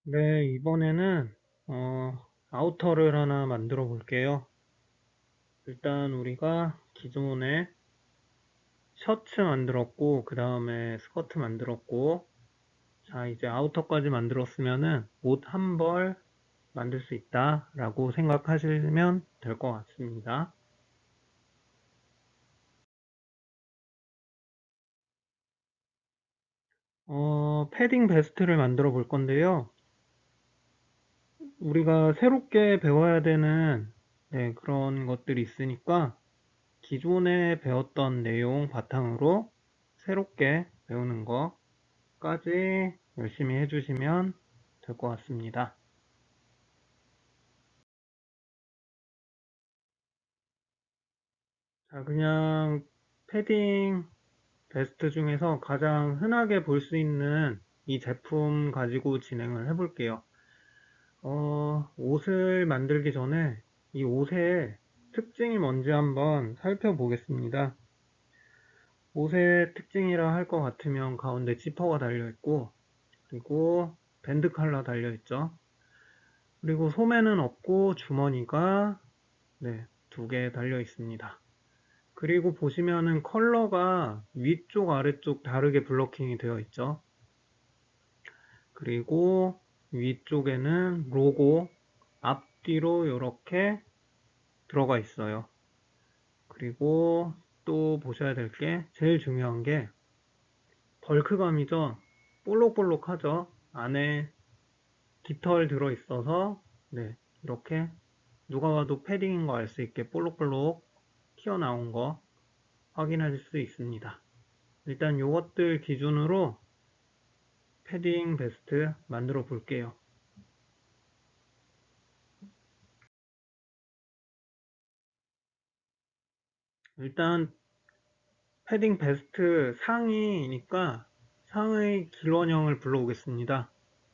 네, 이번에는 아우터를 하나 만들어 볼게요. 일단 우리가 기존에 셔츠 만들었고, 그 다음에 스커트 만들었고, 자, 이제 아우터까지 만들었으면은 옷 한 벌 만들 수 있다라고 생각하시면 될 것 같습니다. 패딩 베스트를 만들어 볼 건데요. 우리가 새롭게 배워야 되는 네, 그런 것들이 있으니까 기존에 배웠던 내용 바탕으로 새롭게 배우는 거까지 열심히 해주시면 될 것 같습니다. 자, 그냥 패딩 베스트 중에서 가장 흔하게 볼 수 있는 이 제품 가지고 진행을 해볼게요. 옷을 만들기 전에 이 옷의 특징이 뭔지 한번 살펴보겠습니다. 옷의 특징이라 할 것 같으면 가운데 지퍼가 달려있고, 그리고 밴드 컬러 달려있죠. 그리고 소매는 없고 주머니가 네, 두 개 달려 있습니다. 그리고 보시면은 컬러가 위쪽 아래쪽 다르게 블러킹이 되어 있죠. 그리고 위쪽에는 로고 앞뒤로 이렇게 들어가 있어요. 그리고 또 보셔야 될 게 제일 중요한 게 벌크감이죠. 볼록볼록하죠. 안에 깃털 들어 있어서 네, 이렇게 누가 봐도 패딩인 거 알 수 있게 볼록볼록 튀어나온 거 확인하실 수 있습니다. 일단 요것들 기준으로 패딩 베스트 만들어 볼게요. 일단 패딩 베스트 상의니까 상의 길원형을 불러오겠습니다.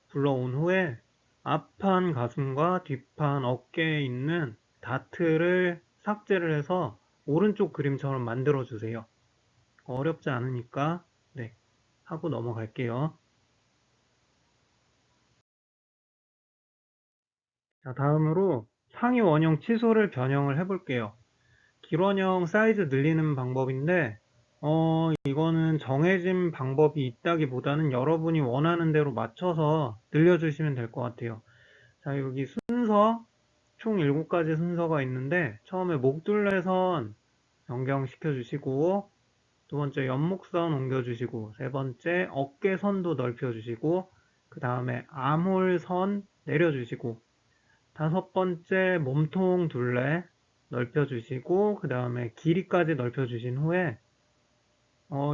불러온 후에 앞판 가슴과 뒷판 어깨에 있는 다트를 삭제를 해서 오른쪽 그림처럼 만들어 주세요. 어렵지 않으니까 네, 하고 넘어갈게요. 자, 다음으로 상의 원형 치수를 변형을 해볼게요. 길원형 사이즈 늘리는 방법인데, 이거는 정해진 방법이 있다기보다는 여러분이 원하는 대로 맞춰서 늘려주시면 될 것 같아요. 자, 여기 순서, 총 7가지 순서가 있는데, 처음에 목둘레선 변경시켜 주시고, 두 번째 옆목선 옮겨주시고, 세 번째 어깨선도 넓혀주시고, 그 다음에 암홀선 내려주시고, 다섯 번째 몸통 둘레 넓혀주시고 그 다음에 길이까지 넓혀주신 후에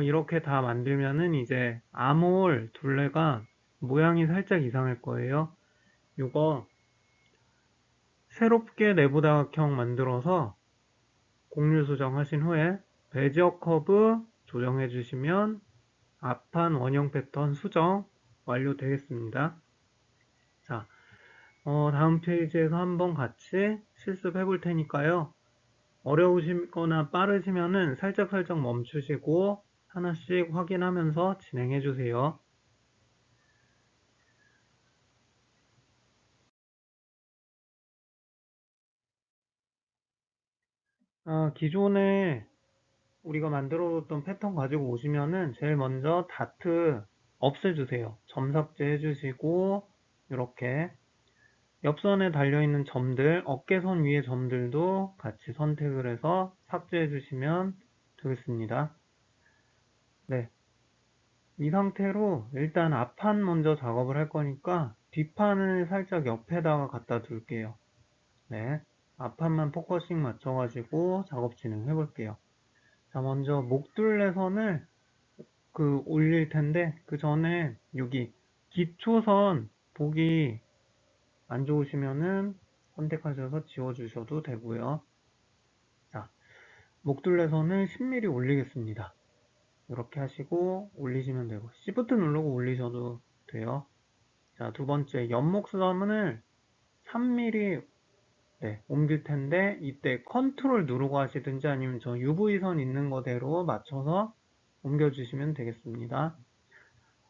이렇게 다 만들면은 이제 암홀 둘레가 모양이 살짝 이상할 거예요. 이거 새롭게 내부 다각형 만들어서 곡률 수정하신 후에 베지어 커브 조정해 주시면 앞판 원형 패턴 수정 완료되겠습니다. 자, 다음 페이지에서 한번 같이 실습해 볼 테니까요. 어려우시거나 빠르시면은 살짝살짝 멈추시고 하나씩 확인하면서 진행해 주세요. 기존에 우리가 만들어뒀던 패턴 가지고 오시면은 제일 먼저 다트 없애주세요. 점 삭제해 주시고 이렇게 옆선에 달려있는 점들, 어깨선 위의 점들도 같이 선택을 해서 삭제해 주시면 되겠습니다. 네, 이 상태로 일단 앞판 먼저 작업을 할 거니까 뒷판을 살짝 옆에다가 갖다 둘게요. 네. 앞판만 포커싱 맞춰가지고 작업 진행해 볼게요. 자, 먼저 목둘레선을 올릴 텐데 그 전에 여기 기초선 보기 안 좋으시면은 선택하셔서 지워주셔도 되고요. 자, 목둘레선을 10mm 올리겠습니다. 이렇게 하시고 올리시면 되고 Shift 누르고 올리셔도 돼요. 자, 두 번째 옆목선을 3mm 네, 옮길 텐데 이때 컨트롤 누르고 하시든지 아니면 저 UV선 있는 거대로 맞춰서 옮겨주시면 되겠습니다.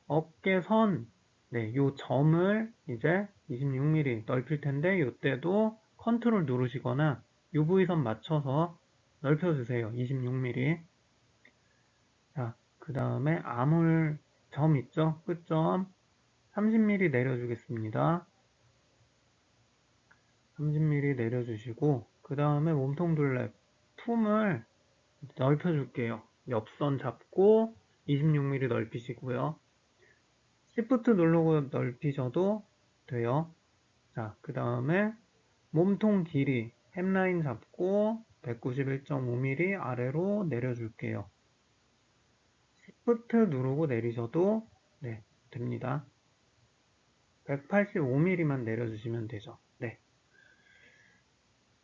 어깨선 네, 요 점을 이제 26mm 넓힐 텐데, 요때도 컨트롤 누르시거나 UV선 맞춰서 넓혀주세요. 26mm. 자, 그 다음에 아물 점 있죠? 끝점 30mm 내려주겠습니다. 30mm 내려주시고, 그 다음에 몸통 둘레 품을 넓혀줄게요. 옆선 잡고 26mm 넓히시고요. Shift 누르고 넓히셔도 돼요. 자, 그 다음에 몸통 길이 햄라인 잡고 191.5mm 아래로 내려줄게요. Shift 누르고 내리셔도 네, 됩니다. 185mm만 내려주시면 되죠. 네,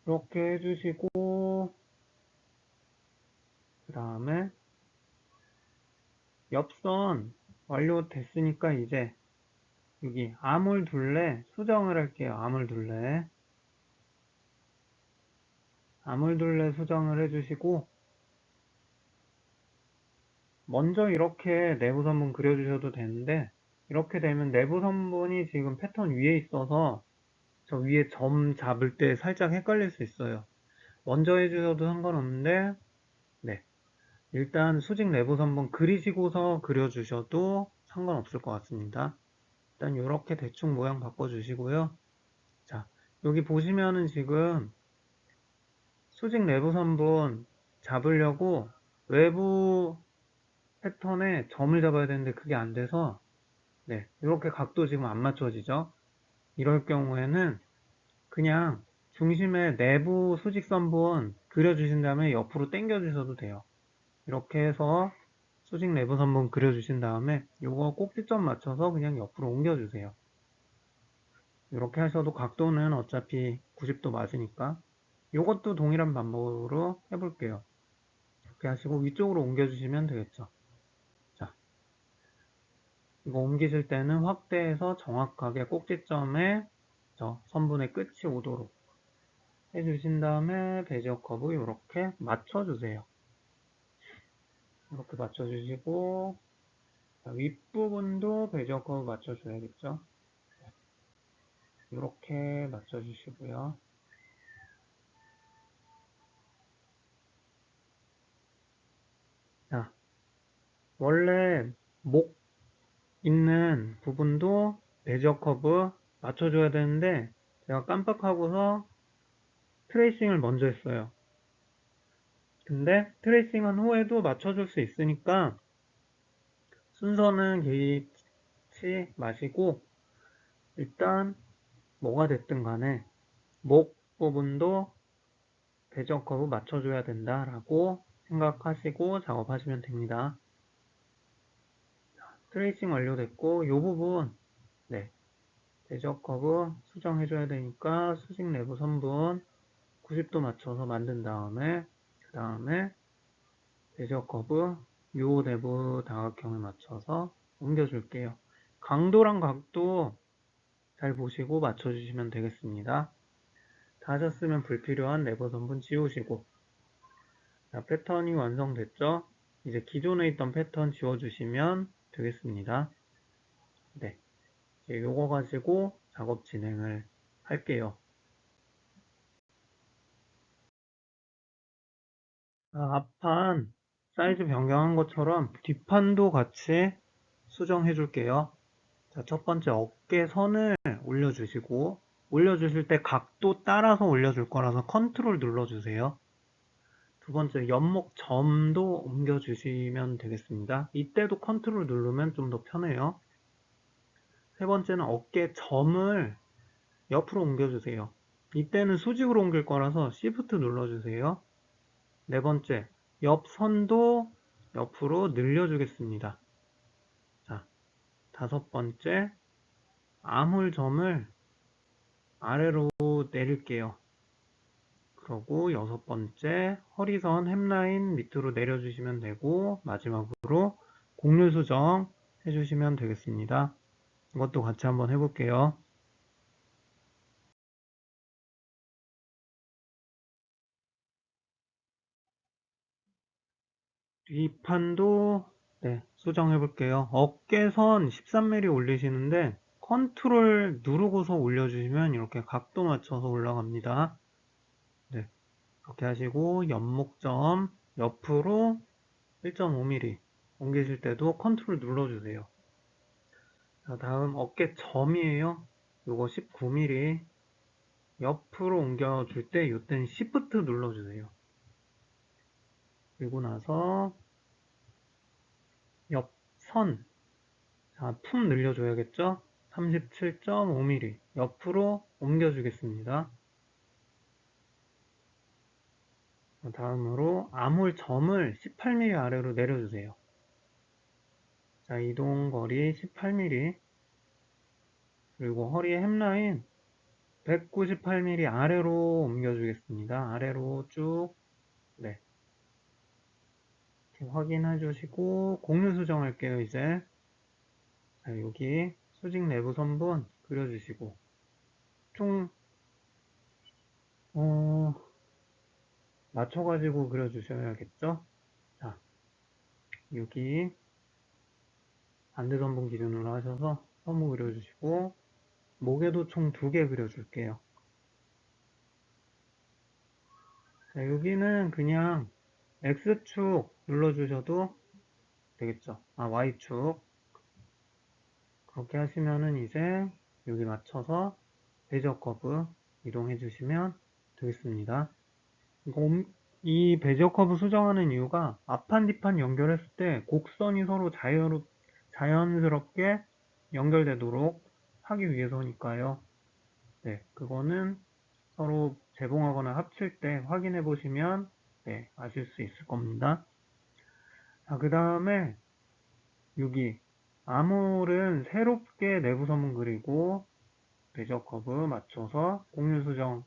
이렇게 해주시고, 그 다음에 옆선 완료됐으니까 이제 여기 아몰 둘레 수정을 할게요. 아몰 둘레 수정을 해주시고, 먼저 이렇게 내부 선분 그려주셔도 되는데, 이렇게 되면 내부 선분이 지금 패턴 위에 있어서 저 위에 점 잡을 때 살짝 헷갈릴 수 있어요. 먼저 해주셔도 상관없는데, 네, 일단 수직 내부 선분 그리시고서 그려주셔도 상관없을 것 같습니다. 일단 이렇게 대충 모양 바꿔주시고요. 자, 여기 보시면은 지금 수직 내부 선분 잡으려고 외부 패턴에 점을 잡아야 되는데 그게 안 돼서 네, 이렇게 각도 지금 안 맞춰지죠? 이럴 경우에는 그냥 중심에 내부 수직선분 그려주신 다음에 옆으로 당겨 주셔도 돼요. 이렇게 해서 수직 내부 선분 그려주신 다음에 요거 꼭지점 맞춰서 그냥 옆으로 옮겨주세요. 이렇게 하셔도 각도는 어차피 90도 맞으니까 요것도 동일한 방법으로 해볼게요. 이렇게 하시고 위쪽으로 옮겨주시면 되겠죠. 자, 이거 옮기실 때는 확대해서 정확하게 꼭지점에 저 선분의 끝이 오도록 해주신 다음에 베지어 커브 이렇게 맞춰주세요. 이렇게 맞춰주시고 윗부분도 베지어 커브 맞춰줘야겠죠. 이렇게 맞춰주시고요. 자, 원래 목 있는 부분도 베지어 커브 맞춰줘야 되는데 제가 깜빡하고서 트레이싱을 먼저 했어요. 근데 트레이싱한 후에도 맞춰줄 수 있으니까 순서는 개의치 마시고 일단 뭐가 됐든 간에 목 부분도 배적 커브 맞춰줘야 된다라고 생각하시고 작업하시면 됩니다. 트레이싱 완료됐고 이 부분 네, 배적 커브 수정해줘야 되니까 수직 내부 선분 90도 맞춰서 만든 다음에 그 다음에 배적 커브 요 내부 다각형에 맞춰서 옮겨줄게요. 강도랑 각도 잘 보시고 맞춰주시면 되겠습니다. 다 하셨으면 불필요한 내부 선분 지우시고 자, 패턴이 완성됐죠? 이제 기존에 있던 패턴 지워주시면 되겠습니다. 네, 이제 요거 가지고 작업 진행을 할게요. 앞판 사이즈 변경한 것처럼 뒷판도 같이 수정해 줄게요. 자, 첫 번째 어깨 선을 올려주시고 올려주실 때 각도 따라서 올려줄 거라서 컨트롤 눌러주세요. 두 번째 옆목 점도 옮겨주시면 되겠습니다. 이때도 컨트롤 누르면 좀 더 편해요. 세 번째는 어깨 점을 옆으로 옮겨주세요. 이때는 수직으로 옮길 거라서 Shift 눌러주세요. 네 번째, 옆 선도 옆으로 늘려주겠습니다. 자, 다섯 번째, 아물점을 아래로 내릴게요. 그러고 여섯 번째, 허리선 햄라인 밑으로 내려주시면 되고 마지막으로 곡률 수정 해주시면 되겠습니다. 이것도 같이 한번 해볼게요. 뒷판도 네, 수정해 볼게요. 어깨선 13mm 올리시는데 컨트롤 누르고서 올려주시면 이렇게 각도 맞춰서 올라갑니다. 네, 그렇게 하시고 옆목점 옆으로 1.5mm 옮기실 때도 컨트롤 눌러주세요. 자, 다음 어깨 점이에요. 요거 19mm 옆으로 옮겨줄 때 이때는 Shift 눌러주세요. 그리고 나서 옆선, 자, 품 늘려줘야겠죠? 37.5mm 옆으로 옮겨주겠습니다. 다음으로 아몰 점을 18mm 아래로 내려주세요. 자, 이동 거리 18mm 그리고 허리 햄라인 198mm 아래로 옮겨주겠습니다. 아래로 쭉, 네, 이렇게 확인해 주시고 곡류 수정할게요. 이제 자, 여기 수직 내부 선분 그려주시고 총 맞춰가지고 그려주셔야겠죠? 자, 여기 반대 선분 기준으로 하셔서 선분 그려주시고 목에도 총 2개 그려줄게요. 자, 여기는 그냥 X축 눌러주셔도 되겠죠? 아, Y축. 그렇게 하시면은 이제 여기 맞춰서 베이저 커브 이동해 주시면 되겠습니다. 이 베이저 커브 수정하는 이유가 앞판 뒷판 연결했을 때 곡선이 서로 자연스럽게 연결되도록 하기 위해서니까요. 네, 그거는 서로 재봉하거나 합칠 때 확인해 보시면 네, 아실 수 있을 겁니다. 자, 그 다음에 여기 아몰은 새롭게 내부 선문 그리고 베이저 커브 맞춰서 곡률 수정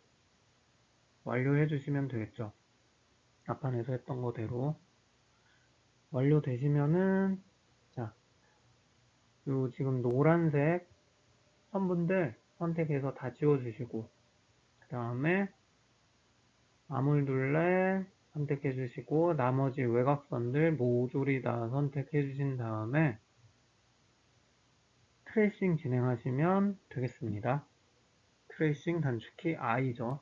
완료해 주시면 되겠죠. 앞판에서 했던 거대로 완료되시면은 자, 요 지금 노란색 선분들 선택해서 다 지워주시고 그 다음에 아몰둘레 선택해 주시고 나머지 외곽선들 모조리 다 선택해 주신 다음에 트레이싱 진행하시면 되겠습니다. 트레이싱 단축키 I죠.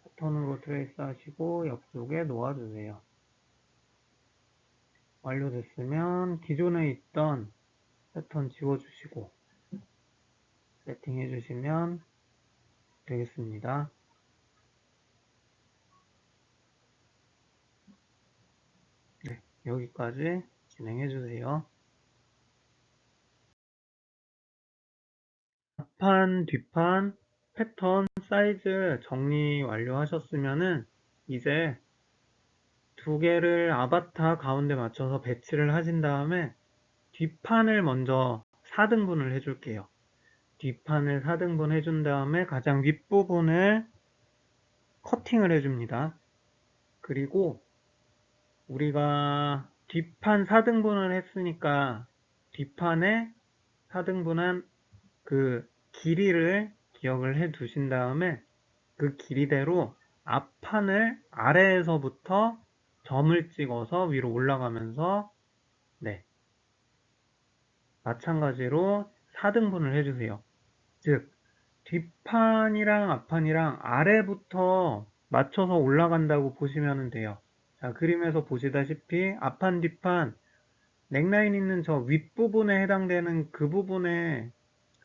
패턴으로 트레이스 하시고 옆쪽에 놓아주세요. 완료됐으면 기존에 있던 패턴 지워주시고 세팅해 주시면 되겠습니다. 네, 여기까지 진행해 주세요. 앞판, 뒷판, 패턴, 사이즈 정리 완료하셨으면은 이제 2개를 아바타 가운데 맞춰서 배치를 하신 다음에 뒷판을 먼저 4등분을 해줄게요. 뒷판을 4등분 해준 다음에 가장 윗부분을 커팅을 해줍니다. 그리고 우리가 뒷판 4등분을 했으니까 뒷판에 4등분한 그 길이를 기억을 해 두신 다음에 그 길이대로 앞판을 아래에서부터 점을 찍어서 위로 올라가면서 네, 마찬가지로 4등분을 해주세요. 즉 뒷판이랑 앞판이랑 아래부터 맞춰서 올라간다고 보시면 돼요. 자, 그림에서 보시다시피 앞판 뒷판 넥라인 있는 저 윗부분에 해당되는 그 부분에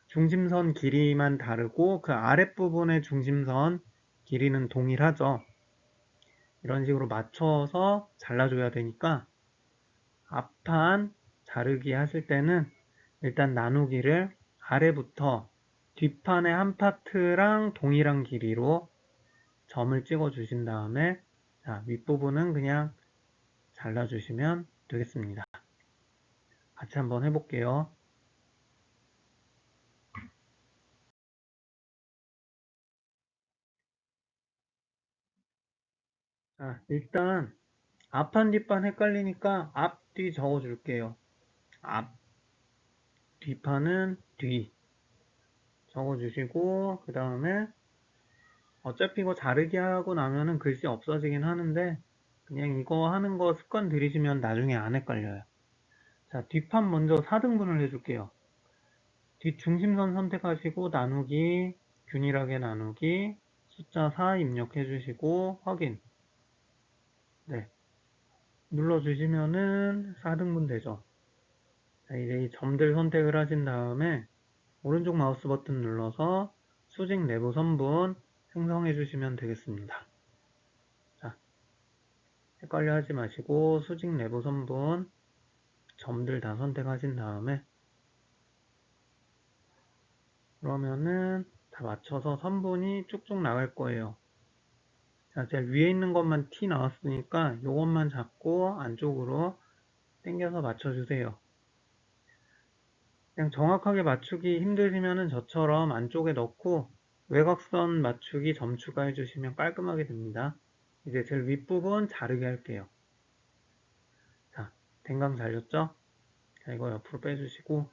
중심선 길이만 다르고 그 아랫부분의 중심선 길이는 동일하죠. 이런 식으로 맞춰서 잘라줘야 되니까 앞판 자르기 하실 때는 일단 나누기를 아래부터 뒷판의 한 파트랑 동일한 길이로 점을 찍어 주신 다음에 자, 윗부분은 그냥 잘라주시면 되겠습니다. 같이 한번 해볼게요. 자, 일단 앞판 뒷판 헷갈리니까 앞, 뒤 적어줄게요. 앞, 뒷판은 뒤 적어주시고 그 다음에 어차피 이거 자르기 하고 나면은 글씨 없어지긴 하는데 그냥 이거 하는 거 습관 들이시면 나중에 안 헷갈려요. 자, 뒷판 먼저 4등분을 해줄게요. 뒷중심선 선택하시고 나누기, 균일하게 나누기, 숫자 4 입력해 주시고 확인. 네, 눌러주시면은 4등분 되죠. 자, 이제 이 점들 선택을 하신 다음에 오른쪽 마우스 버튼 눌러서 수직 내부 선분 생성해 주시면 되겠습니다. 자, 헷갈려 하지 마시고 수직 내부 선분 점들 다 선택하신 다음에 그러면은 다 맞춰서 선분이 쭉쭉 나갈 거예요. 자, 제일 위에 있는 것만 T 나왔으니까 이것만 잡고 안쪽으로 당겨서 맞춰주세요. 그냥 정확하게 맞추기 힘드시면은 저처럼 안쪽에 넣고 외곽선 맞추기 점 추가해 주시면 깔끔하게 됩니다. 이제 제일 윗부분 자르게 할게요. 자, 댕강 잘렸죠? 자, 이거 옆으로 빼주시고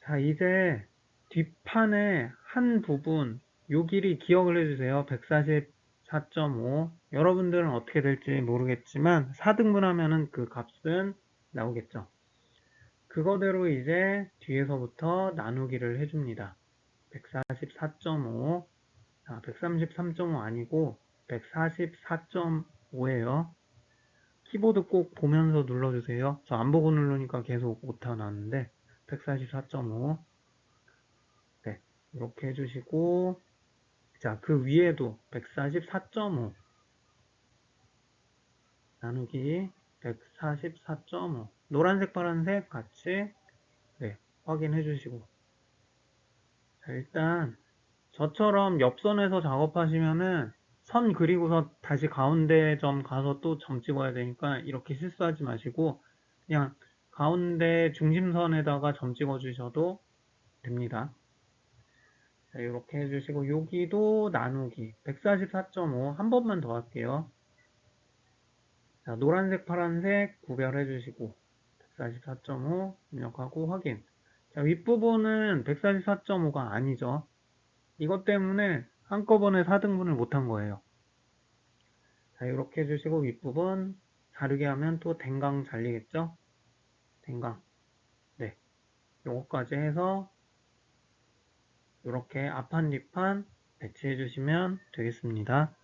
자, 이제 뒷판의 한 부분 요 길이 기억을 해주세요. 144.5 여러분들은 어떻게 될지 모르겠지만 4등분 하면은 그 값은 나오겠죠. 그거대로 이제 뒤에서부터 나누기를 해줍니다. 144.5 133.5 아니고 144.5예요. 키보드 꼭 보면서 눌러주세요. 저 안 보고 누르니까 계속 오타 나는데 144.5 네, 이렇게 해주시고 자, 그 위에도 144.5 나누기 144.5 노란색 파란색 같이 네, 확인해 주시고 자, 일단 저처럼 옆선에서 작업하시면은 선 그리고서 다시 가운데 점 가서 또 점 찍어야 되니까 이렇게 실수하지 마시고 그냥 가운데 중심선에다가 점 찍어 주셔도 됩니다. 자, 이렇게 해주시고 여기도 나누기 144.5 한 번만 더 할게요. 자, 노란색 파란색 구별해 주시고 144.5 입력하고 확인. 자, 윗부분은 144.5가 아니죠. 이것 때문에 한꺼번에 4등분을 못한 거예요. 자, 이렇게 해주시고 윗부분 자르게 하면 또 댕강 잘리겠죠? 댕강. 네. 요거까지 해서 이렇게 앞판 뒷판 배치해 주시면 되겠습니다.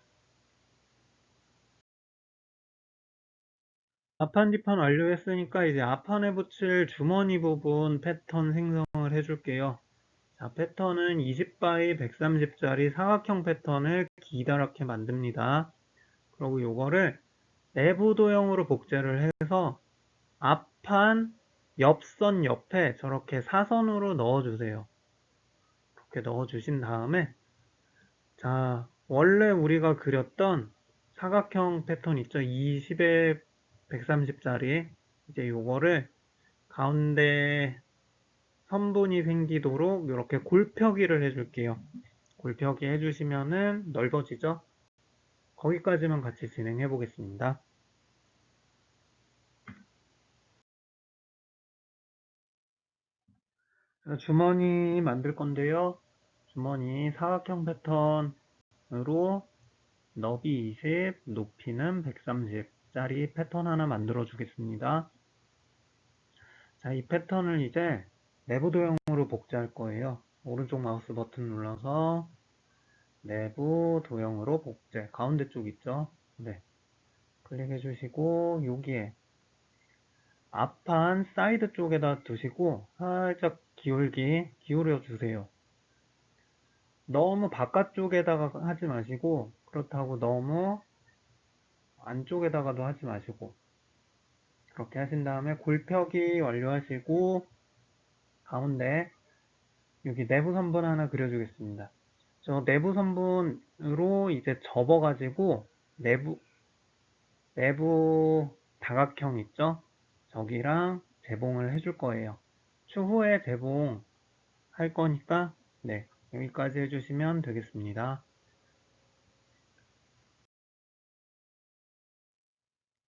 앞판 뒷판 완료했으니까 이제 앞판에 붙일 주머니 부분 패턴 생성을 해줄게요. 자, 패턴은 20x 130짜리 사각형 패턴을 기다랗게 만듭니다. 그리고 요거를 내부 도형으로 복제를 해서 앞판 옆선 옆에 저렇게 사선으로 넣어주세요. 이렇게 넣어주신 다음에 자, 원래 우리가 그렸던 사각형 패턴 있죠? 20에 130짜리 이제 요거를 가운데 선분이 생기도록 이렇게 골펴기를 해줄게요. 골펴기 해주시면은 넓어지죠? 거기까지만 같이 진행해 보겠습니다. 주머니 만들 건데요. 주머니 사각형 패턴으로 너비 20, 높이는 130짜리 패턴 하나 만들어 주겠습니다. 자, 이 패턴을 이제 내부 도형으로 복제할 거예요. 오른쪽 마우스 버튼 눌러서 내부 도형으로 복제. 가운데 쪽 있죠? 네. 클릭해 주시고 여기에 앞판 사이드 쪽에다 두시고 살짝 기울여 주세요. 너무 바깥쪽에다가 하지 마시고 그렇다고 너무 안쪽에다가도 하지 마시고 그렇게 하신 다음에 골펴기 완료하시고 가운데 여기 내부 선분 하나 그려주겠습니다. 저 내부 선분으로 이제 접어가지고 내부 다각형 있죠? 저기랑 재봉을 해줄 거예요. 추후에 재봉 할 거니까 네, 여기까지 해주시면 되겠습니다.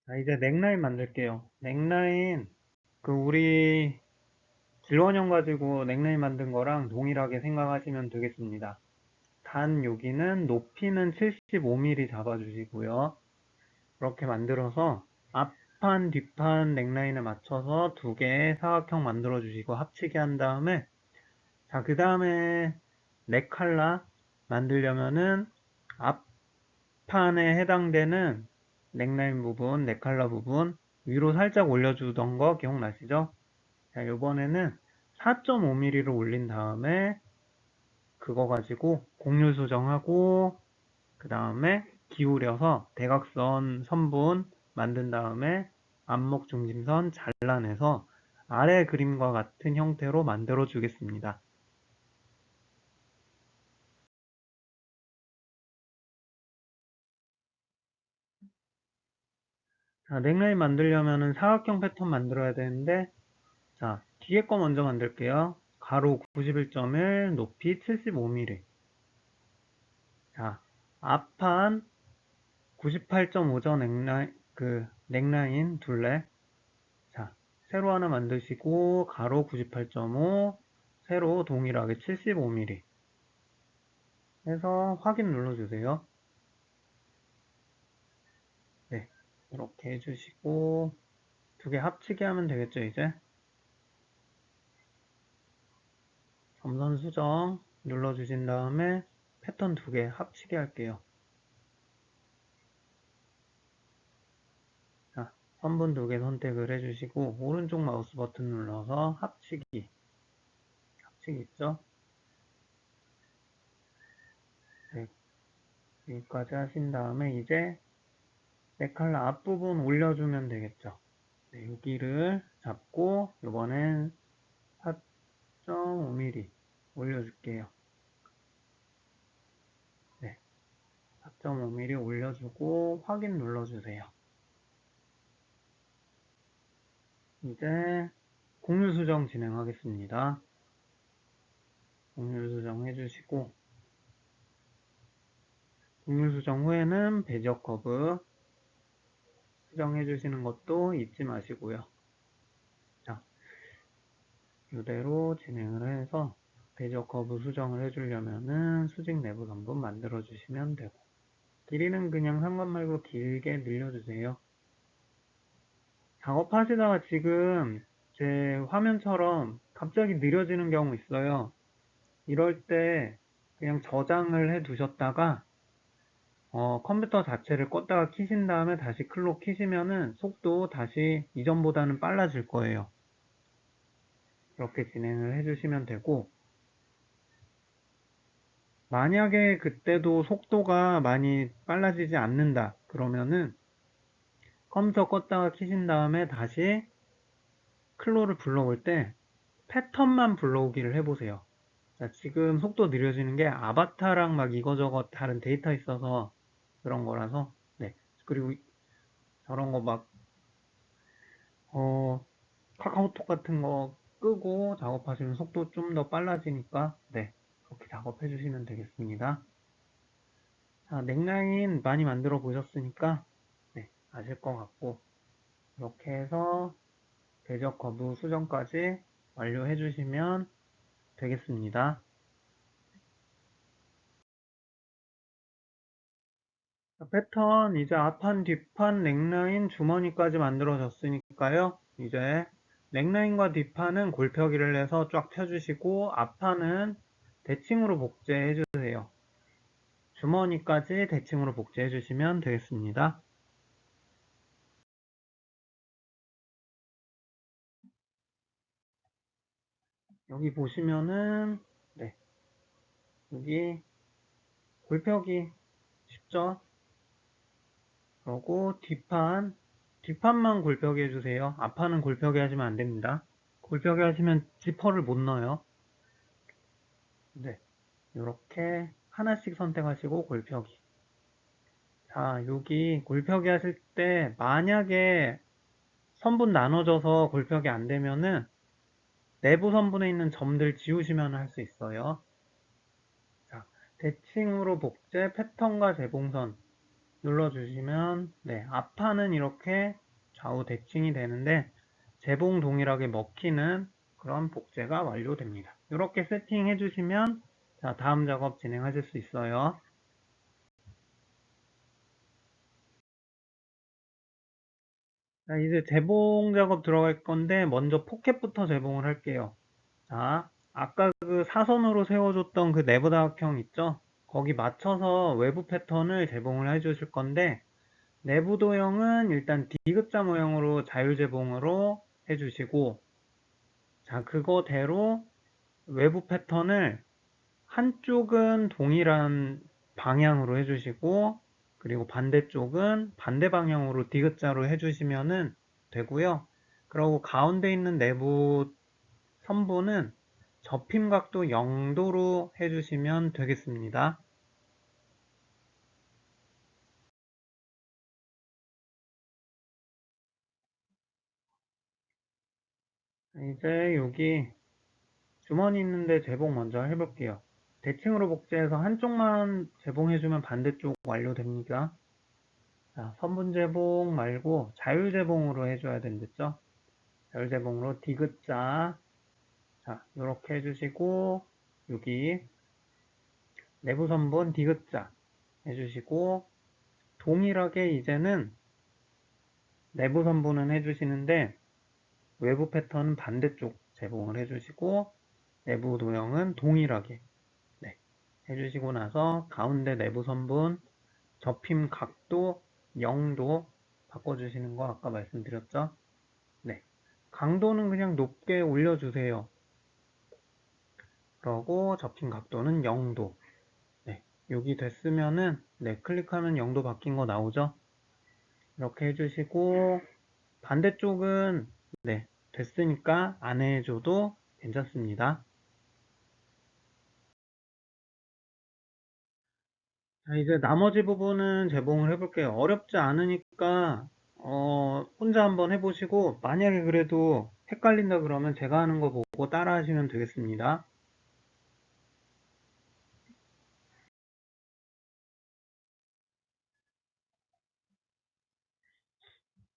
자, 이제 넥라인 만들게요. 넥라인 그 우리 질원형 가지고 넥라인 만든 거랑 동일하게 생각하시면 되겠습니다. 단 여기는 높이는 75mm 잡아주시고요. 그렇게 만들어서 앞판, 뒷판 넥라인에 맞춰서 두 개의 사각형 만들어 주시고 합치기 한 다음에, 자, 그 다음에 넥칼라 만들려면은 앞판에 해당되는 넥라인 부분, 넥칼라 부분 위로 살짝 올려주던 거 기억나시죠? 자, 요번에는 4.5mm로 올린 다음에 그거 가지고 곡률 수정하고 그 다음에 기울여서 대각선 선분 만든 다음에 안목 중심선 잘라내서 아래 그림과 같은 형태로 만들어 주겠습니다. 자, 넥라인 만들려면 사각형 패턴 만들어야 되는데, 자, 뒤에 거 먼저 만들게요. 가로 91.1, 높이 75mm. 자, 앞판 98.5점 넥라인 둘레. 자, 세로 하나 만드시고, 가로 98.5, 세로 동일하게 75mm. 해서 확인 눌러주세요. 네, 이렇게 해주시고, 두 개 합치게 하면 되겠죠, 이제? 점선 수정 눌러주신 다음에 패턴 두 개 합치게 할게요. 자, 선분 두 개 선택을 해주시고 오른쪽 마우스 버튼 눌러서 합치기 있죠? 네, 여기까지 하신 다음에 이제 네 컬러 앞부분 올려주면 되겠죠? 네, 여기를 잡고 이번엔 4.5mm 올려줄게요. 네, 4.5mm 올려주고 확인 눌러주세요. 이제 곡률 수정 진행하겠습니다. 곡률 수정 해주시고 곡률 수정 후에는 배지어 커브 수정해 주시는 것도 잊지 마시고요. 자, 이대로 진행을 해서 배지어 커브 수정을 해주려면은 수직 내부 선분 만들어 주시면 되고 길이는 그냥 상관 말고 길게 늘려주세요. 작업하시다가 지금 제 화면처럼 갑자기 느려지는 경우 있어요. 이럴 때 그냥 저장을 해 두셨다가 컴퓨터 자체를 껐다가 키신 다음에 다시 클록 키시면은 속도 다시 이전보다는 빨라질 거예요. 그렇게 진행을 해주시면 되고, 만약에 그때도 속도가 많이 빨라지지 않는다 그러면은 컴퓨터 껐다가 키신 다음에 다시 클로를 불러올 때 패턴만 불러오기를 해보세요. 자, 지금 속도 느려지는 게 아바타랑 막 이거저거 다른 데이터 있어서 그런 거라서, 네. 그리고 저런 거 막 카카오톡 같은 거 끄고 작업하시면 속도 좀 더 빨라지니까, 네. 그렇게 작업해 주시면 되겠습니다. 자, 넥라인 많이 만들어 보셨으니까, 네. 아실 것 같고, 이렇게 해서 대적 거부 수정까지 완료해 주시면 되겠습니다. 자, 패턴 이제 앞판, 뒷판, 넥라인, 주머니까지 만들어졌으니까요. 이제 넥라인과 뒷판은 골펴기를 해서 쫙 펴주시고 앞판은 대칭으로 복제해 주세요. 주머니까지 대칭으로 복제해 주시면 되겠습니다. 여기 보시면은 네, 여기 골펴기 쉽죠? 그리고 뒷판만 골펴기 해주세요. 앞판은 골펴기 하시면 안 됩니다. 골펴기 하시면 지퍼를 못 넣어요. 네, 이렇게 하나씩 선택하시고 골펴기. 자, 여기 골펴기 하실 때 만약에 선분 나눠져서 골펴기 안 되면은 내부 선분에 있는 점들 지우시면 할 수 있어요. 자, 대칭으로 복제 패턴과 재봉선 눌러주시면 네, 앞판은 이렇게 좌우 대칭이 되는데 재봉 동일하게 먹히는 그런 복제가 완료됩니다. 이렇게 세팅해 주시면 자, 다음 작업 진행하실 수 있어요. 자, 이제 재봉 작업 들어갈 건데 먼저 포켓부터 재봉을 할게요. 자, 아까 그 사선으로 세워줬던 그 내부 다각형 있죠? 거기 맞춰서 외부 패턴을 재봉을 해주실 건데 내부 도형은 일단 D자 모형으로 자유재봉으로 해주시고, 자, 그거대로 외부 패턴을 한쪽은 동일한 방향으로 해주시고, 그리고 반대쪽은 반대 방향으로 D자로 해주시면 되고요. 그리고 가운데 있는 내부 선부는 접힘 각도 0도로 해주시면 되겠습니다. 이제 여기 주머니 있는데 재봉 먼저 해볼게요. 대칭으로 복제해서 한쪽만 재봉해주면 반대쪽 완료됩니다. 자, 선분 재봉 말고 자율 재봉으로 해줘야 된댔죠? 자율 재봉으로 디귿자, 자, 이렇게 해주시고 여기 내부 선분 디귿자 해주시고 동일하게 이제는 내부 선분은 해주시는데 외부 패턴은 반대쪽 재봉을 해주시고 내부 도형은 동일하게, 네, 해주시고 나서 가운데 내부 선분 접힘 각도 0도 바꿔주시는 거 아까 말씀드렸죠? 네. 강도는 그냥 높게 올려주세요. 그러고 접힌 각도는 0도. 네. 여기 됐으면은, 네, 클릭하면 0도 바뀐 거 나오죠? 이렇게 해주시고, 반대쪽은, 네, 됐으니까 안 해줘도 괜찮습니다. 자, 이제 나머지 부분은 재봉을 해볼게요. 어렵지 않으니까 혼자 한번 해보시고 만약에 그래도 헷갈린다 그러면 제가 하는 거 보고 따라 하시면 되겠습니다.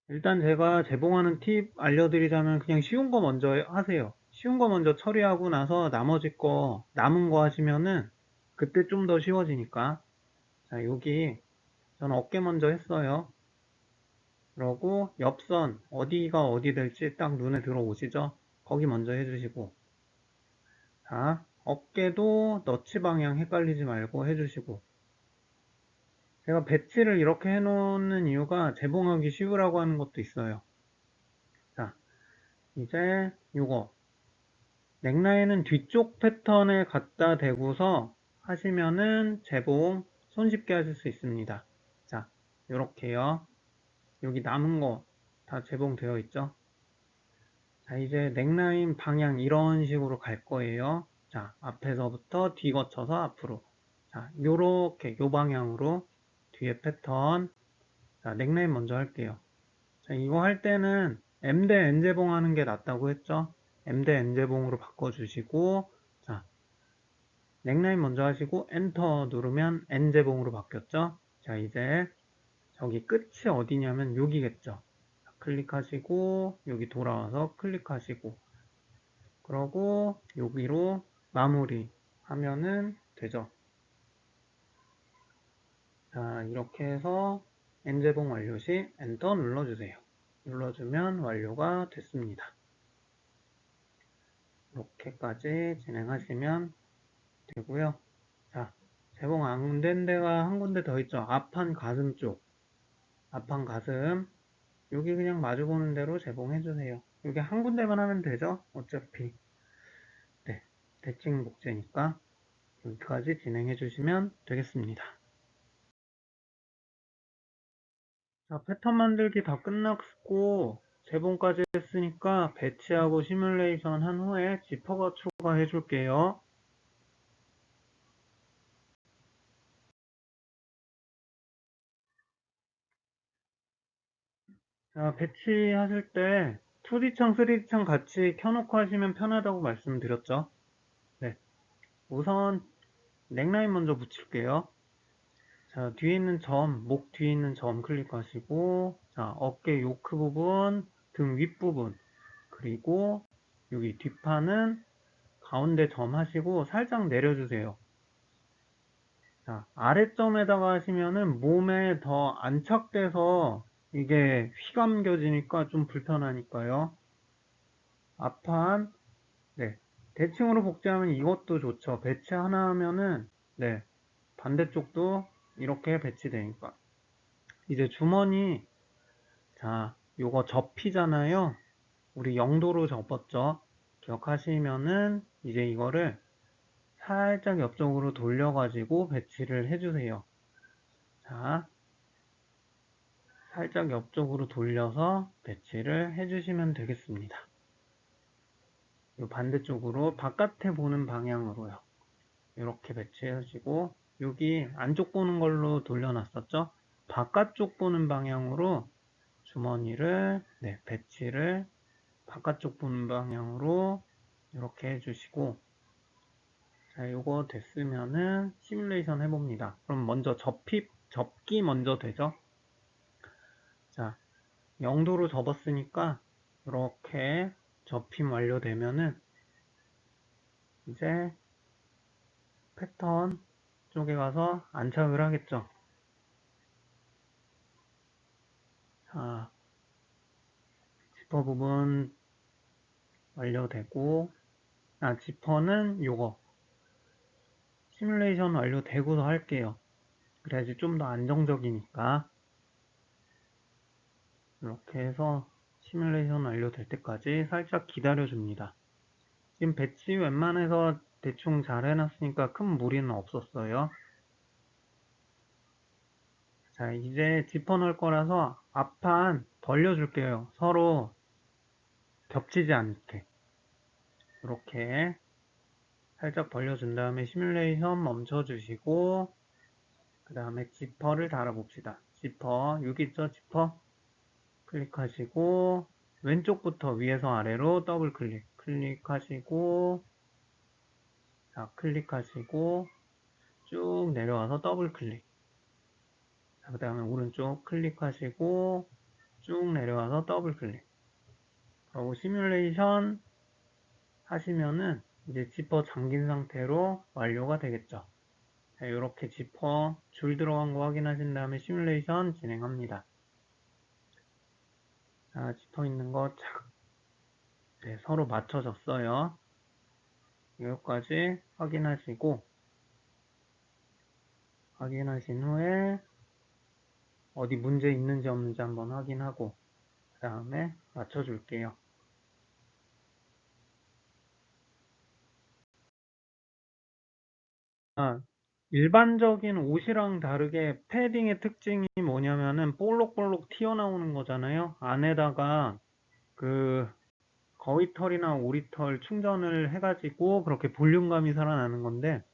일단 제가 재봉하는 팁 알려드리자면 그냥 쉬운 거 먼저 하세요. 쉬운 거 먼저 처리하고 나서 나머지 거 남은 거 하시면은 그때 좀 더 쉬워지니까. 자, 여기 저는 어깨 먼저 했어요. 그러고 옆선 어디가 어디 될지 딱 눈에 들어오시죠? 거기 먼저 해주시고, 자, 어깨도 너치 방향 헷갈리지 말고 해주시고, 제가 배치를 이렇게 해놓는 이유가 재봉하기 쉬우라고 하는 것도 있어요. 자, 이제 이거 넥라인은 뒤쪽 패턴에 갖다 대고서 하시면은 재봉 손쉽게 하실 수 있습니다. 자, 요렇게요. 여기 남은 거 다 재봉되어 있죠? 자, 이제 넥라인 방향 이런 식으로 갈 거예요. 자, 앞에서부터 뒤 거쳐서 앞으로. 자, 요렇게 요 방향으로 뒤에 패턴. 자, 넥라인 먼저 할게요. 자, 이거 할 때는 M 대 N 제봉 하는 게 낫다고 했죠? M 대 N 제봉으로 바꿔주시고, 자, 넥라인 먼저 하시고 엔터 누르면 N 제봉으로 바뀌었죠? 자, 이제 저기 끝이 어디냐면 여기겠죠? 클릭하시고 여기 돌아와서 클릭하시고 그러고 여기로 마무리 하면은 되죠. 자, 이렇게 해서 N제봉 완료 시 엔터 눌러주세요. 눌러주면 완료가 됐습니다. 이렇게까지 진행하시면 되고요. 자, 제봉 안 된 데가 한 군데 더 있죠. 앞판 가슴 쪽. 앞판 가슴. 여기 그냥 마주보는 대로 제봉해주세요. 여기 한 군데만 하면 되죠. 어차피. 네. 대칭 복제니까 여기까지 진행해주시면 되겠습니다. 자, 패턴 만들기 다 끝났고 재봉까지 했으니까 배치하고 시뮬레이션 한 후에 지퍼가 추가해 줄게요. 자, 배치하실 때 2D 창, 3D 창 같이 켜놓고 하시면 편하다고 말씀드렸죠. 네, 우선 넥라인 먼저 붙일게요. 자, 뒤에 있는 점, 목 뒤에 있는 점 클릭하시고, 자, 어깨 요크 부분, 등 윗부분, 그리고 여기 뒷판은 가운데 점 하시고 살짝 내려주세요. 자, 아래점에다가 하시면은 몸에 더 안착돼서 이게 휘감겨지니까 좀 불편하니까요. 앞판, 네. 대칭으로 복제하면 이것도 좋죠. 배치 하나 하면은, 네. 반대쪽도 이렇게 배치되니까. 이제 주머니, 자, 요거 접히잖아요. 우리 0도로 접었죠. 기억하시면은, 이제 이거를 살짝 옆쪽으로 돌려가지고 배치를 해주세요. 자, 살짝 옆쪽으로 돌려서 배치를 해주시면 되겠습니다. 이 반대쪽으로 바깥에 보는 방향으로요. 이렇게 배치해주시고 여기 안쪽 보는 걸로 돌려놨었죠? 바깥쪽 보는 방향으로 주머니를 배치를 바깥쪽 보는 방향으로 이렇게 해주시고 자, 요거 됐으면은 시뮬레이션 해봅니다. 그럼 먼저 접기 먼저 되죠? 자, 0도로 접었으니까 이렇게 접힘 완료되면은 이제 패턴 쪽에 가서 안착을 하겠죠. 자, 지퍼 부분 완료되고, 지퍼는 요거 시뮬레이션 완료되고서 할게요. 그래야지 좀 더 안정적이니까. 이렇게 해서 시뮬레이션 완료될 때까지 살짝 기다려줍니다. 지금 배치 웬만해서 대충 잘 해놨으니까 큰 무리는 없었어요. 자, 이제 지퍼 넣을 거라서 앞판 벌려줄게요. 서로 겹치지 않게. 이렇게 살짝 벌려준 다음에 시뮬레이션 멈춰주시고 그 다음에 지퍼를 달아봅시다. 지퍼, 여기 있죠? 지퍼 클릭하시고 왼쪽부터 위에서 아래로 더블 클릭하시고 자, 클릭하시고 쭉 내려와서 더블 클릭 그 다음에 오른쪽 클릭하시고 쭉 내려와서 더블 클릭 그리고 시뮬레이션 하시면은 이제 지퍼 잠긴 상태로 완료가 되겠죠. 자, 이렇게 지퍼 줄 들어간 거 확인하신 다음에 시뮬레이션 진행합니다. 자, 지퍼 있는 거 착, 서로 맞춰졌어요. 여기까지 확인하신 후에 어디 문제 있는지 없는지 한번 확인하고 그 다음에 맞춰줄게요. 일반적인 옷이랑 다르게 패딩의 특징이 뭐냐면은 볼록볼록 튀어나오는 거잖아요. 안에다가 그 거위털이나 오리털 충전을 해가지고 그렇게 볼륨감이 살아나는 건데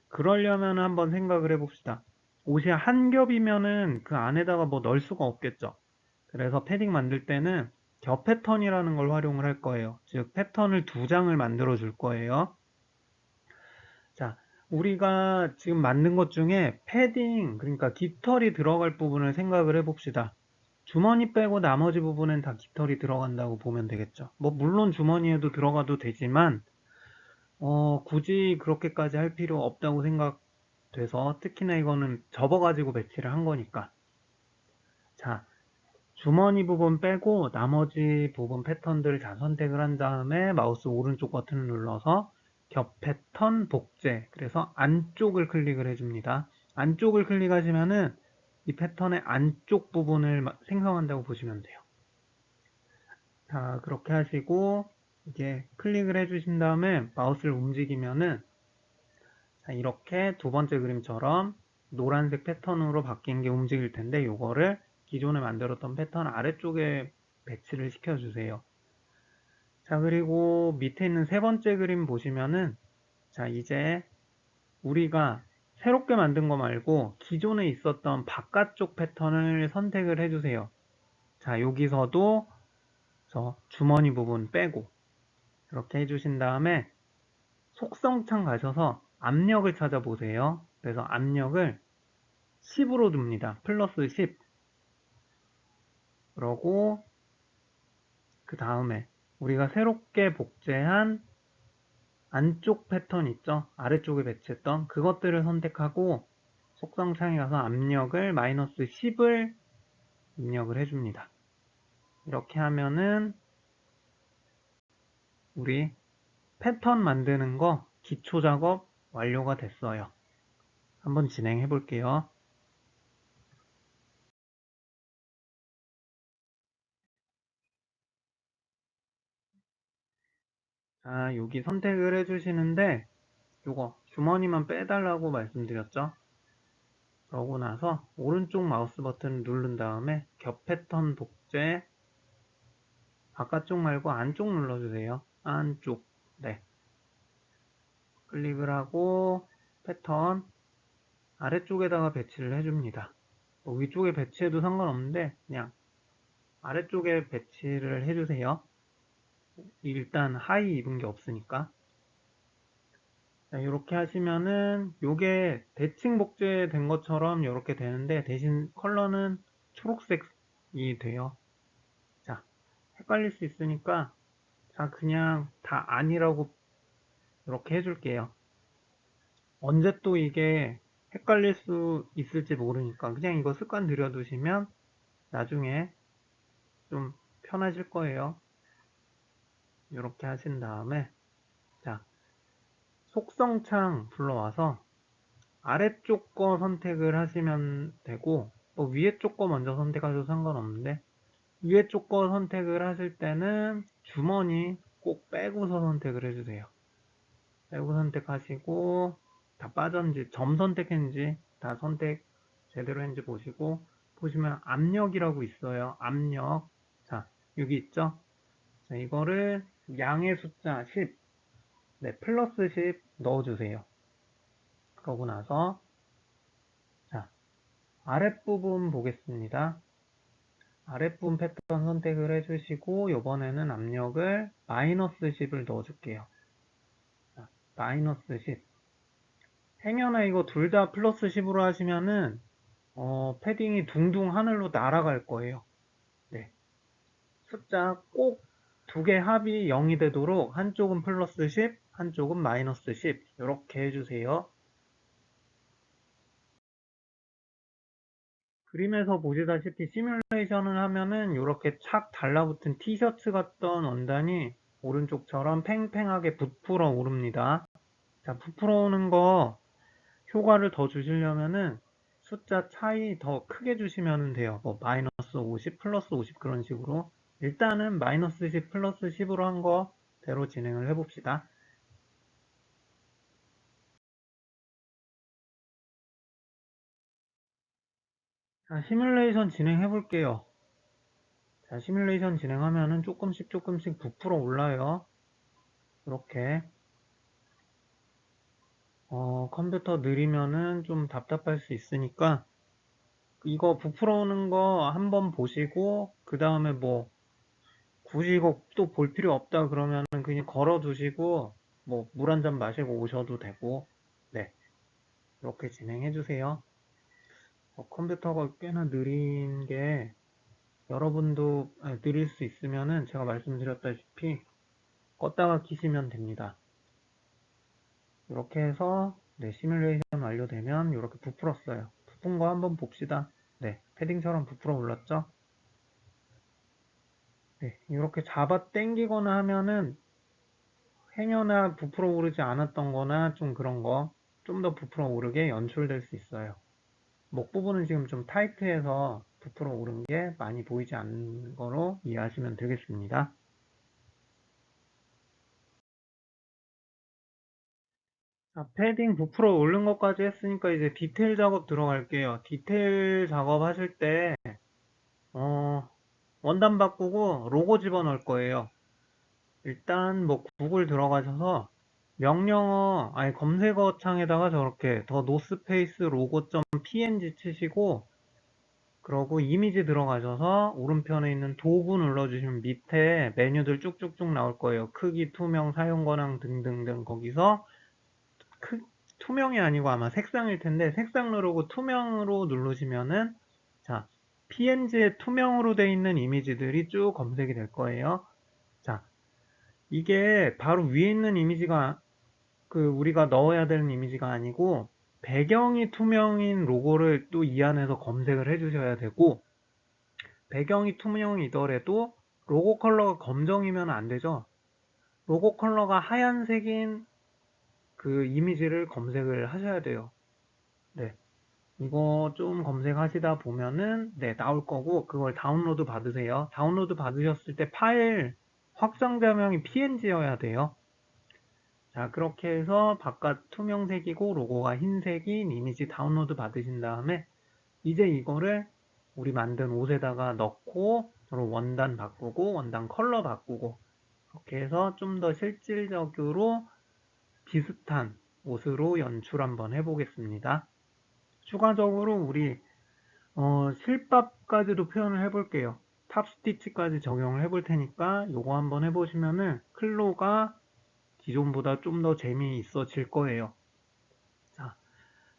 그러려면 한번 생각을 해봅시다. 옷이 한 겹이면은 그 안에다가 뭐 넣을 수가 없겠죠. 그래서 패딩 만들 때는 겹 패턴이라는 걸 활용을 할 거예요. 즉 패턴을 두 장을 만들어 줄 거예요. 자, 우리가 지금 만든 것 중에 패딩, 그러니까 깃털이 들어갈 부분을 생각을 해봅시다. 주머니 빼고 나머지 부분은 다 깃털이 들어간다고 보면 되겠죠. 뭐 물론 주머니에도 들어가도 되지만 굳이 그렇게까지 할 필요 없다고 생각돼서 특히나 이거는 접어가지고 배치를 한 거니까. 자, 주머니 부분 빼고 나머지 부분 패턴들을 다 선택을 한 다음에 마우스 오른쪽 버튼을 눌러서 겹 패턴 복제 그래서 안쪽을 클릭을 해줍니다. 안쪽을 클릭하시면은 이 패턴의 안쪽 부분을 생성한다고 보시면 돼요. 자, 그렇게 하시고 이게 클릭을 해주신 다음에 마우스를 움직이면은 자, 이렇게 두 번째 그림처럼 노란색 패턴으로 바뀐 게 움직일 텐데 요거를 기존에 만들었던 패턴 아래쪽에 배치를 시켜주세요. 자, 그리고 밑에 있는 세 번째 그림 보시면은 자, 이제 우리가 새롭게 만든 거 말고 기존에 있었던 바깥쪽 패턴을 선택을 해주세요. 자, 여기서도 저 주머니 부분 빼고 이렇게 해주신 다음에 속성창 가셔서 압력을 찾아보세요. 그래서 압력을 10으로 둡니다. 플러스 10. 그러고 그 다음에 우리가 새롭게 복제한 안쪽 패턴 있죠? 아래쪽에 배치했던 그것들을 선택하고 속성창에 가서 압력을 마이너스 10을 입력을 해줍니다. 이렇게 하면은 우리 패턴 만드는 거 기초 작업 완료가 됐어요. 한번 진행해 볼게요. 자, 여기 선택을 해주시는데 요거 주머니만 빼달라고 말씀드렸죠. 그러고 나서 오른쪽 마우스 버튼을 누른 다음에 겹 패턴 복제 바깥쪽 말고 안쪽 눌러주세요. 안쪽. 네. 클릭을 하고 패턴 아래쪽에다가 배치를 해줍니다. 뭐 위쪽에 배치해도 상관없는데 그냥 아래쪽에 배치를 해주세요. 일단 하의 입은 게 없으니까. 자, 이렇게 하시면은 요게 대칭 복제된 것처럼 이렇게 되는데 대신 컬러는 초록색이 돼요. 자, 헷갈릴 수 있으니까 자, 그냥 다 아니라고 이렇게 해줄게요. 언제 또 이게 헷갈릴 수 있을지 모르니까 그냥 이거 습관 들여두시면 나중에 좀 편하실 거예요. 이렇게 하신 다음에 자, 속성창 불러와서 아래쪽 거 선택을 하시면 되고 뭐 위에 쪽 거 먼저 선택하셔도 상관없는데 위에 쪽 거 선택을 하실 때는 주머니 꼭 빼고서 선택을 해주세요. 빼고 선택하시고 다 빠졌는지 점 선택했는지 다 선택 제대로 했는지 보시고 보시면 압력이라고 있어요. 압력. 자, 여기 있죠? 자, 이거를 양의 숫자 10, 네, 플러스 10 넣어주세요. 그러고 나서 자, 아랫부분 보겠습니다. 아랫부분 패턴 선택을 해주시고 이번에는 압력을 마이너스 10을 넣어줄게요. 자, 마이너스 10. 행여나 이거 둘 다 플러스 10으로 하시면은 패딩이 둥둥 하늘로 날아갈 거예요. 네. 숫자 꼭 두 개 합이 0이 되도록 한쪽은 플러스 10, 한쪽은 마이너스 10 이렇게 해주세요. 그림에서 보시다시피 시뮬레이션을 하면은 이렇게 착 달라붙은 티셔츠 같던 원단이 오른쪽처럼 팽팽하게 부풀어 오릅니다. 자, 부풀어 오는 거 효과를 더 주시려면은 숫자 차이 더 크게 주시면 돼요. 뭐 마이너스 50, 플러스 50 그런 식으로. 일단은 마이너스 10, 플러스 10으로 한 거대로 진행을 해봅시다. 자, 시뮬레이션 진행해 볼게요. 자, 시뮬레이션 진행하면은 조금씩 부풀어 올라요. 이렇게. 컴퓨터 느리면은 좀 답답할 수 있으니까 이거 부풀어 오는 거 한번 보시고 그 다음에 뭐 굳이 이거 또 볼 필요 없다 그러면은 그냥 걸어 두시고 뭐 물 한 잔 마시고 오셔도 되고 네, 이렇게 진행해 주세요. 컴퓨터가 꽤나 느린 게 여러분도 느릴 수 있으면은 제가 말씀드렸다시피 껐다가 키시면 됩니다. 이렇게 해서 네, 시뮬레이션 완료되면 이렇게 부풀었어요. 부푼 거 한번 봅시다. 네, 패딩처럼 부풀어 올랐죠? 네, 이렇게 잡아 당기거나 하면은 행여나 부풀어 오르지 않았던 거나 좀 그런 거 좀 더 부풀어 오르게 연출될 수 있어요. 목 부분은 지금 좀 타이트해서 부풀어 오른 게 많이 보이지 않는 거로 이해하시면 되겠습니다. 자, 패딩 부풀어 오른 것까지 했으니까 이제 디테일 작업 들어갈게요. 디테일 작업 하실 때 원단 바꾸고 로고 집어넣을 거예요. 일단 뭐 구글 들어가셔서 명령어 아니 검색어 창에다가 저렇게 더 노스페이스 로고.png 치시고 그러고 이미지 들어가셔서 오른편에 있는 도구 눌러주시면 밑에 메뉴들 쭉쭉쭉 나올 거예요. 크기, 투명, 사용 권한 등등등 거기서 투명이 아니고 아마 색상일 텐데 색상 누르고 투명으로 누르시면은 자 PNG에 투명으로 돼 있는 이미지들이 쭉 검색이 될 거예요. 자 이게 바로 위에 있는 이미지가 그 우리가 넣어야 되는 이미지가 아니고 배경이 투명인 로고를 또 이 안에서 검색을 해 주셔야 되고 배경이 투명이더라도 로고 컬러가 검정이면 안 되죠. 로고 컬러가 하얀색인 그 이미지를 검색을 하셔야 돼요. 네. 이거 좀 검색하시다 보면은 네, 나올 거고 그걸 다운로드 받으세요. 다운로드 받으셨을 때 파일 확장자명이 PNG여야 돼요. 자, 그렇게 해서 바깥 투명색이고 로고가 흰색인 이미지 다운로드 받으신 다음에 이제 이거를 우리 만든 옷에다가 넣고 서로 원단 바꾸고 원단 컬러 바꾸고 그렇게 해서 좀 더 실질적으로 비슷한 옷으로 연출 한번 해보겠습니다. 추가적으로 우리 실밥까지도 표현을 해볼게요. 탑 스티치까지 적용을 해볼 테니까 요거 한번 해보시면은 클로가 기존보다 좀 더 재미있어질 거예요. 자,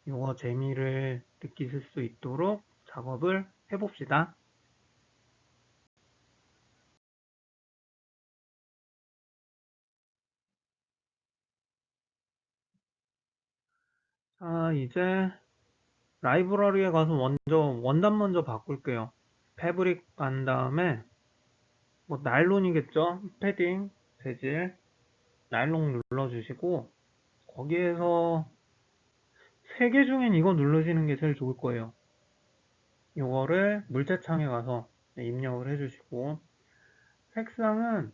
요거 재미를 느끼실 수 있도록 작업을 해봅시다. 자, 이제 라이브러리에 가서 원단 먼저 바꿀게요. 패브릭 간 다음에 뭐 나일론이겠죠? 패딩, 재질, 나일론 눌러주시고 거기에서 세 개 중엔 이거 누르시는 게 제일 좋을 거예요. 이거를 물체창에 가서 입력을 해주시고 색상은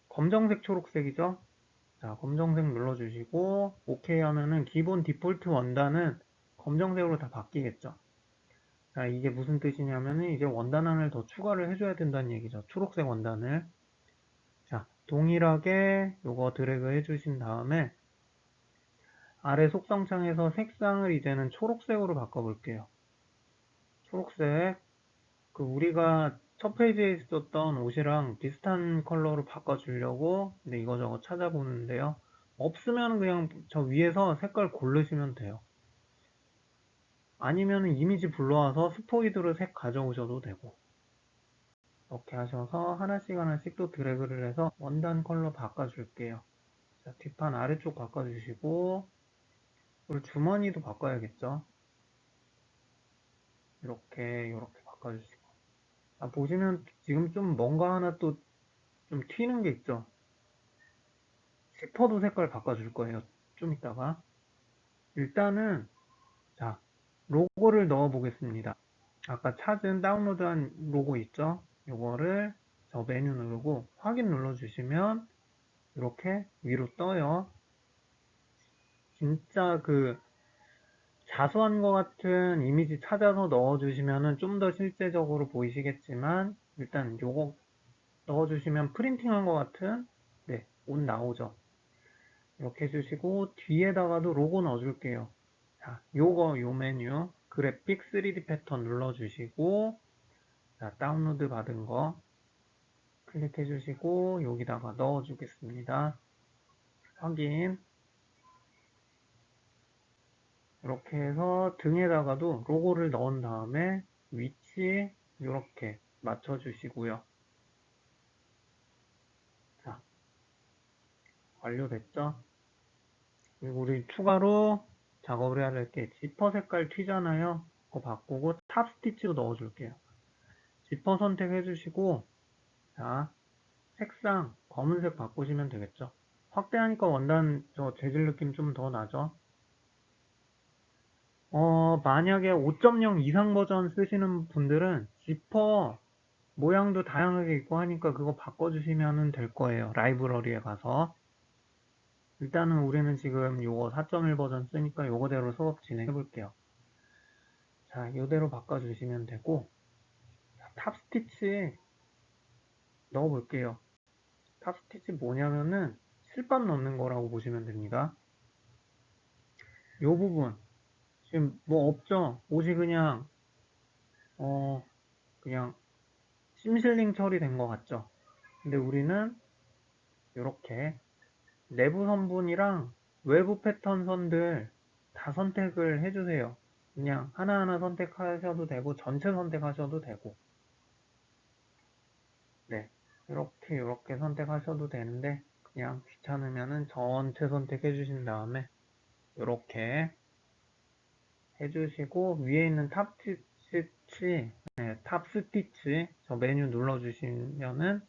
검정색, 초록색이죠? 자, 검정색 눌러주시고 OK 하면은 기본 디폴트 원단은 검정색으로 다 바뀌겠죠? 자, 이게 무슨 뜻이냐면은 이제 원단 하나를 더 추가를 해줘야 된다는 얘기죠. 초록색 원단을. 자, 동일하게 요거 드래그 해주신 다음에 아래 속성창에서 색상을 이제는 초록색으로 바꿔볼게요. 초록색. 그 우리가 첫 페이지에 있었던 옷이랑 비슷한 컬러로 바꿔주려고 근데 이거저거 찾아보는데요. 없으면 그냥 저 위에서 색깔 고르시면 돼요. 아니면 이미지 불러와서 스포이드로 색 가져오셔도 되고 이렇게 하셔서 하나씩 또 드래그를 해서 원단 컬러 바꿔줄게요. 자, 뒷판 아래쪽 바꿔주시고 그리고 주머니도 바꿔야겠죠. 이렇게 바꿔주시고 보시면 지금 좀 뭔가 하나 또 좀 튀는 게 있죠. 지퍼도 색깔 바꿔줄 거예요. 좀 이따가. 일단은, 자, 로고를 넣어 보겠습니다. 아까 찾은 다운로드한 로고 있죠? 요거를 저 메뉴 누르고 확인 눌러주시면 이렇게 위로 떠요. 진짜 그 자수한 것 같은 이미지 찾아서 넣어주시면 좀 더 실제적으로 보이시겠지만 일단 요거 넣어주시면 프린팅한 것 같은 네, 옷 나오죠. 이렇게 해주시고 뒤에다가도 로고 넣어줄게요. 자, 요 메뉴 그래픽 3D 패턴 눌러주시고 자, 다운로드 받은 거 클릭해 주시고 여기다가 넣어 주겠습니다. 확인. 이렇게 해서 등에다가도 로고를 넣은 다음에 위치 이렇게 맞춰 주시고요. 자, 완료됐죠? 그리고 우리 추가로 작업을 해야 될 게 지퍼 색깔 튀잖아요. 그거 바꾸고 탑 스티치로 넣어 줄게요. 지퍼 선택해 주시고 자, 색상 검은색 바꾸시면 되겠죠. 확대하니까 원단 저 재질 느낌 좀 더 나죠. 만약에 5.0 이상 버전 쓰시는 분들은 지퍼 모양도 다양하게 있고 하니까 그거 바꿔주시면 될 거예요. 라이브러리에 가서. 일단은 우리는 지금 요거 4.1 버전 쓰니까 요거대로 수업 진행해 볼게요. 자, 요대로 바꿔주시면 되고, 탑 스티치 넣어 볼게요. 탑 스티치 뭐냐면은 실밥 넣는 거라고 보시면 됩니다. 요 부분. 지금 뭐 없죠? 옷이 어, 그냥 심실링 처리된 것 같죠? 근데 우리는 이렇게 내부 선분이랑 외부 패턴 선들 다 선택을 해주세요. 그냥 하나하나 선택하셔도 되고 전체 선택하셔도 되고 네 이렇게 선택하셔도 되는데 그냥 귀찮으면은 전체 선택해 주신 다음에 이렇게 해주시고 위에 있는 탑 스티치 네, 탑 스티치 저 메뉴 눌러주시면은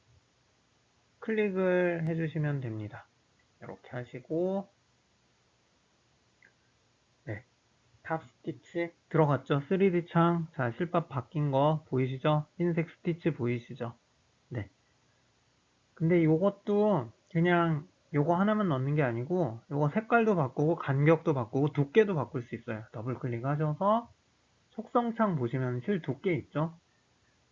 클릭을 해주시면 됩니다. 이렇게 하시고 네, 탑 스티치 들어갔죠? 3D 창. 자, 실밥 바뀐 거 보이시죠? 흰색 스티치 보이시죠? 네. 근데 이것도 그냥 요거 하나만 넣는 게 아니고 요거 색깔도 바꾸고 간격도 바꾸고 두께도 바꿀 수 있어요. 더블 클릭하셔서 속성창 보시면 실 두께 있죠?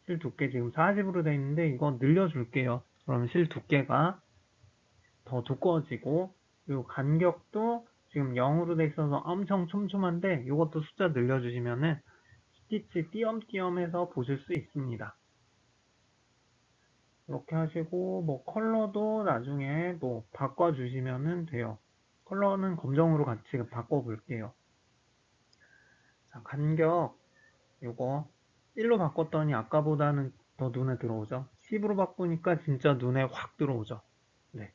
실 두께 지금 40으로 되어 있는데 이거 늘려줄게요. 그럼 실 두께가 더 두꺼워지고 그리고 간격도 지금 0으로 돼 있어서 엄청 촘촘한데 이것도 숫자 늘려주시면은 스티치 띄엄띄엄해서 보실 수 있습니다. 이렇게 하시고 뭐 컬러도 나중에 뭐 바꿔주시면 돼요. 컬러는 검정으로 같이 바꿔볼게요. 자, 간격 요거 1로 바꿨더니 아까보다는 더 눈에 들어오죠. 10으로 바꾸니까 진짜 눈에 확 들어오죠. 네,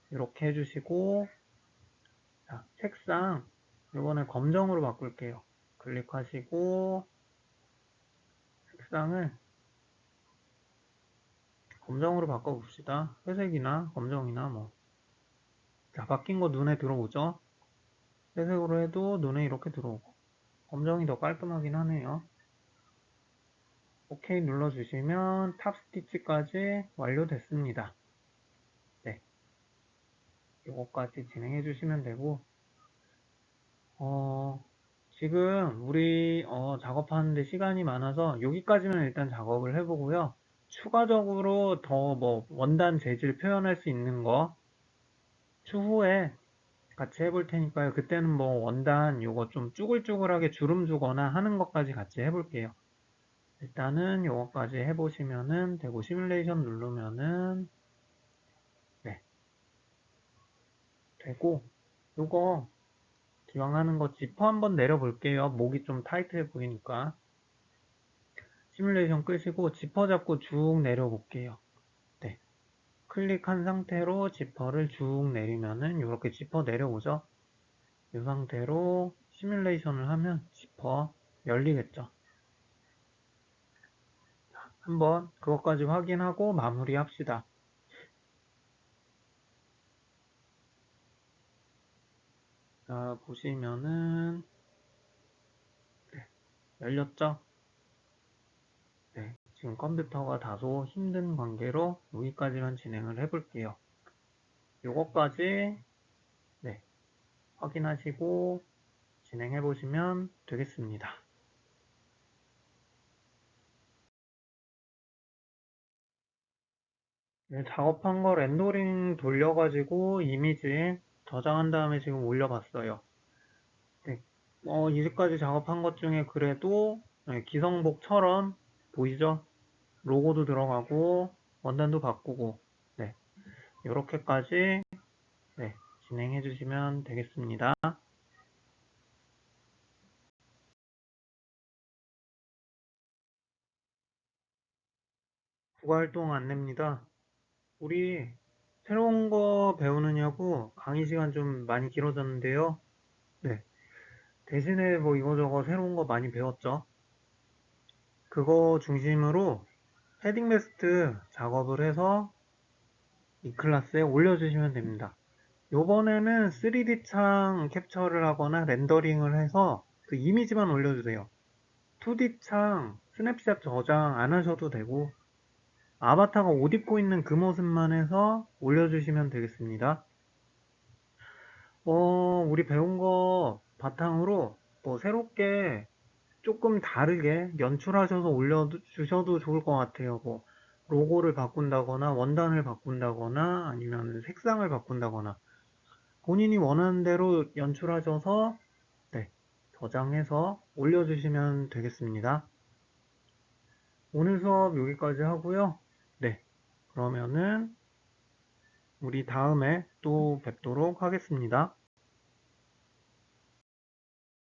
이렇게 해주시고 자, 색상 요번에 검정으로 바꿀게요. 클릭하시고 색상을 검정으로 바꿔봅시다. 회색이나 검정이나 뭐. 자, 바뀐 거 눈에 들어오죠? 회색으로 해도 눈에 이렇게 들어오고 검정이 더 깔끔하긴 하네요. OK 눌러주시면 탑 스티치까지 완료됐습니다. 네, 이거까지 진행해 주시면 되고 지금 우리 작업하는데 시간이 많아서 여기까지만 일단 작업을 해보고요. 추가적으로 더 뭐 원단 재질 표현할 수 있는 거 추후에 같이 해볼 테니까요. 그때는 뭐 원단 요거 좀 쭈글쭈글하게 주름 주거나 하는 것까지 같이 해볼게요. 일단은 요거까지 해보시면은 되고 시뮬레이션 누르면은 네, 되고 요거 기왕 하는 거 지퍼 한번 내려볼게요. 목이 좀 타이트해 보이니까 시뮬레이션 끄시고 지퍼 잡고 쭉 내려볼게요. 네, 클릭한 상태로 지퍼를 쭉 내리면은 이렇게 지퍼 내려오죠. 이 상태로 시뮬레이션을 하면 지퍼 열리겠죠. 한번 그것까지 확인하고 마무리 합시다. 자, 보시면은 네, 열렸죠? 네, 지금 컴퓨터가 다소 힘든 관계로 여기까지만 진행을 해볼게요. 요거까지 네, 확인하시고 진행해 보시면 되겠습니다. 네, 작업한 거 렌더링 돌려가지고 이미지 저장한 다음에 지금 올려봤어요. 네, 이제까지 작업한 것 중에 그래도 네, 기성복처럼 보이죠? 로고도 들어가고 원단도 바꾸고 네, 이렇게까지 네, 진행해 주시면 되겠습니다. 부가활동 안내입니다. 우리 새로운 거 배우느냐고 강의 시간 좀 많이 길어졌는데요. 네, 대신에 뭐 이거저거 새로운 거 많이 배웠죠. 그거 중심으로 헤딩 베스트 작업을 해서 이 클래스에 올려주시면 됩니다. 요번에는 3D 창 캡처를 하거나 렌더링을 해서 그 이미지만 올려주세요. 2D 창 스냅샷 저장 안 하셔도 되고 아바타가 옷 입고 있는 그 모습만 해서 올려주시면 되겠습니다. 우리 배운 거 바탕으로 뭐 새롭게 조금 다르게 연출하셔서 올려주셔도 좋을 것 같아요. 뭐 로고를 바꾼다거나 원단을 바꾼다거나 아니면 색상을 바꾼다거나 본인이 원하는 대로 연출하셔서 네, 저장해서 올려주시면 되겠습니다. 오늘 수업 여기까지 하고요. 네, 그러면은 우리 다음에 또 뵙도록 하겠습니다.